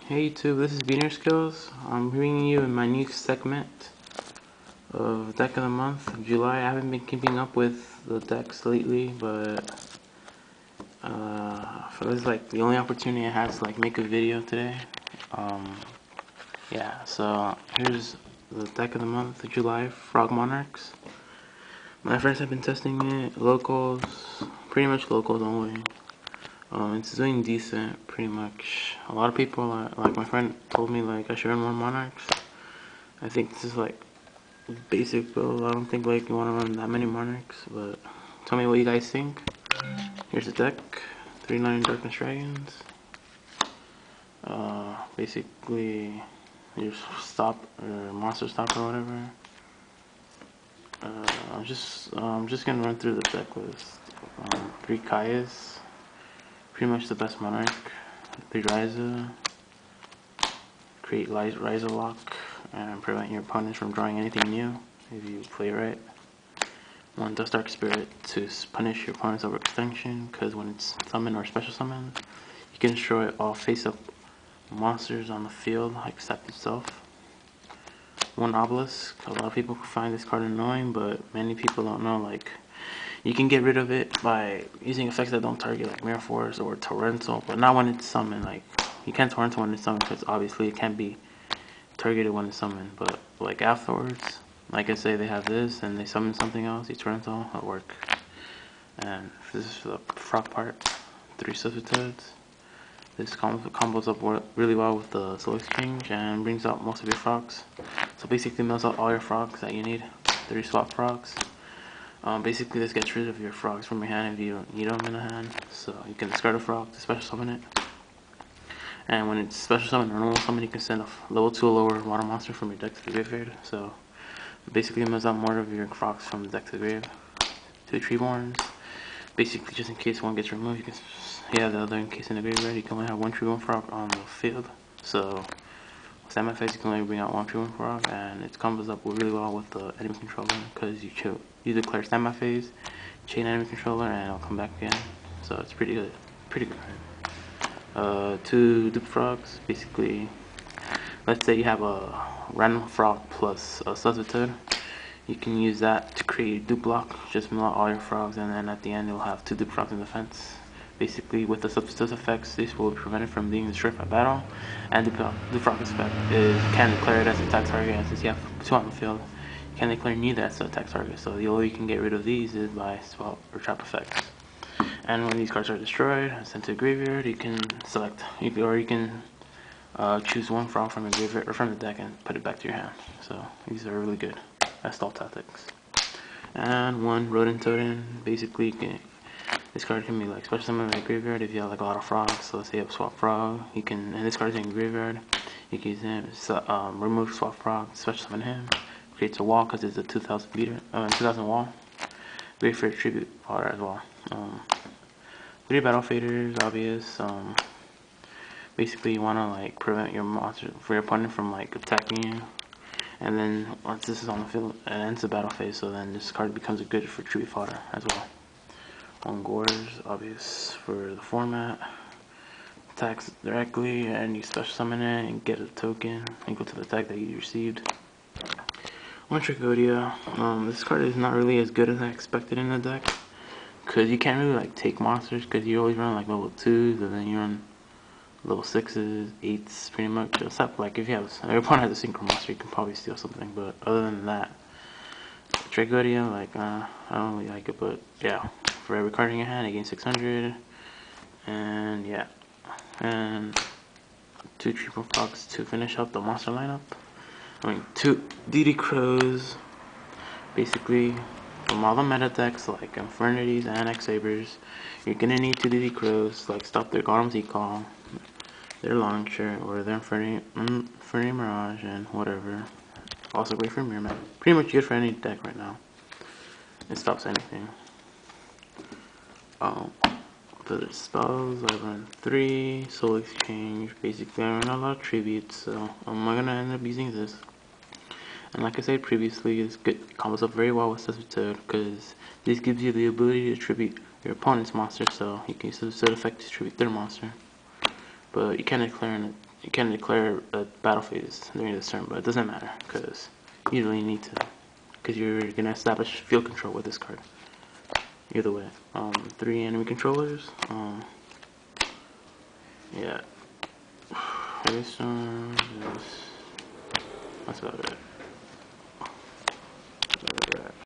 Hey YouTube, this is Beginner Skills. I'm bringing you in my new segment of Deck of the Month of July. I haven't been keeping up with the decks lately, but this is like the only opportunity I had to like make a video today. Yeah, so here's the Deck of the Month of July, FrogMonarchs. My friends have been testing it, locals, pretty much locals only. It's doing decent, pretty much. A lot of people, like my friend told me, like I should run more Monarchs. I think this is like basic build. I don't think like you want to run that many Monarchs, but tell me what you guys think. Here's the deck: 3/9 Darkness Dragons. Basically, your stop or monster stop or whatever. I'm just gonna run through the deck list. 3 Kaias. Pretty much the best Monarch. 3 Ryza. Create Ryza lock and prevent your opponents from drawing anything new if you play right. 1 Dust Dark Spirit to punish your opponent's overextension, because when it's summoned or special summoned, you can destroy all face-up monsters on the field except itself. 1 Obelisk. A lot of people find this card annoying, but many people don't know, like, you can get rid of it by using effects that don't target, like Mirror Force or Torrential, but not when it's summoned. Like, you can't Torrential when it's summoned because obviously it can't be targeted when it's summoned, but like afterwards, like I say, they have this and they summon something else, you Torrential, it'll work. And this is the frog part, 3 substitutes. This combos up really well with the Soul Exchange and brings out most of your frogs. So basically melts out all your frogs that you need, 3 swap frogs. Basically this gets rid of your frogs from your hand if you don't need them in the hand. So you can discard a frog to special summon it. And when it's special summon or normal summon, you can send a level 2 or lower water monster from your deck to the graveyard. So basically it moves out more of your frogs from the deck to the grave. 2 Treeborns. Basically just in case one gets removed, you can have the other in case in the graveyard. You can only have 1 Treeborn frog on the field. So standby phase, you can only bring out 1 Treeborn frog, and it combos up really well with the enemy controller because you declare standby phase, chain enemy controller, and it'll come back again. So it's pretty good. Pretty good. 2 dupe frogs. Basically, let's say you have a random frog plus a substitute. You can use that to create a dupe block. Just mill out all your frogs, and then at the end you'll have 2 dupe frogs in defense. Basically, with the substitute effects, this will be prevented from being destroyed by battle. And the frog effect can declare it as an attack target, and since you have 2 on the field, you can declare neither as an attack target. So the only way you can get rid of these is by swap or trap effects. And when these cards are destroyed and sent to the graveyard, you can select, you can choose 1 frog from the graveyard or from the deck and put it back to your hand. So these are really good as stall tactics. And 1 Rodent Totem. Basically, this card can be like special summon in the graveyard if you have like a lot of frogs. So let's say you have swap frog, you can, and this card is in the graveyard. You can use him, remove swap frog, special summon him. Creates a wall because it's a 2000 meter, 2000 wall. Great for tribute fodder as well. 3 battle faders, obvious. Basically, you want to like prevent your monster for your opponent from like attacking you. And then once this is on the field, it ends the battle phase. So then this card becomes a good for tribute fodder as well. 1 Gores, obvious for the format. Attacks directly, and you special summon it and get a token equal to the attack that you received. 1 Trigodia. This card is not really as good as I expected in the deck, because you can't really like take monsters, because you always run like level 2s, and then you run level 6s, 8s pretty much, except like if you have, your opponent has a synchro monster, you can probably steal something, but other than that, Trigodia, like, I don't really like it, but yeah, for every card in your hand, you gain 600, and yeah, and 2 triple frogs to finish up the monster lineup. 2 DD Crows. Basically, from all the meta decks like Infernities and X Sabers, you're gonna need 2 DD Crows to like stop their Garlem's Ecall, their Launcher, or their Inferni Mirage, and whatever. Also great for Mirror Map. Pretty much good for any deck right now. It stops anything. For the spells, I run 3 Soul Exchange. Basically, I run a lot of tributes, so I'm gonna end up using this. And like I said previously, this combos up very well with Substitute, because this gives you the ability to tribute your opponent's monster, so you can use Substitute effect to tribute their monster. But you can't declare you can declare a battle phase during this turn, but it doesn't matter because you really need to, because you're gonna establish field control with this card. Either way, 3 enemy controllers. Yeah, this one is, that's about it.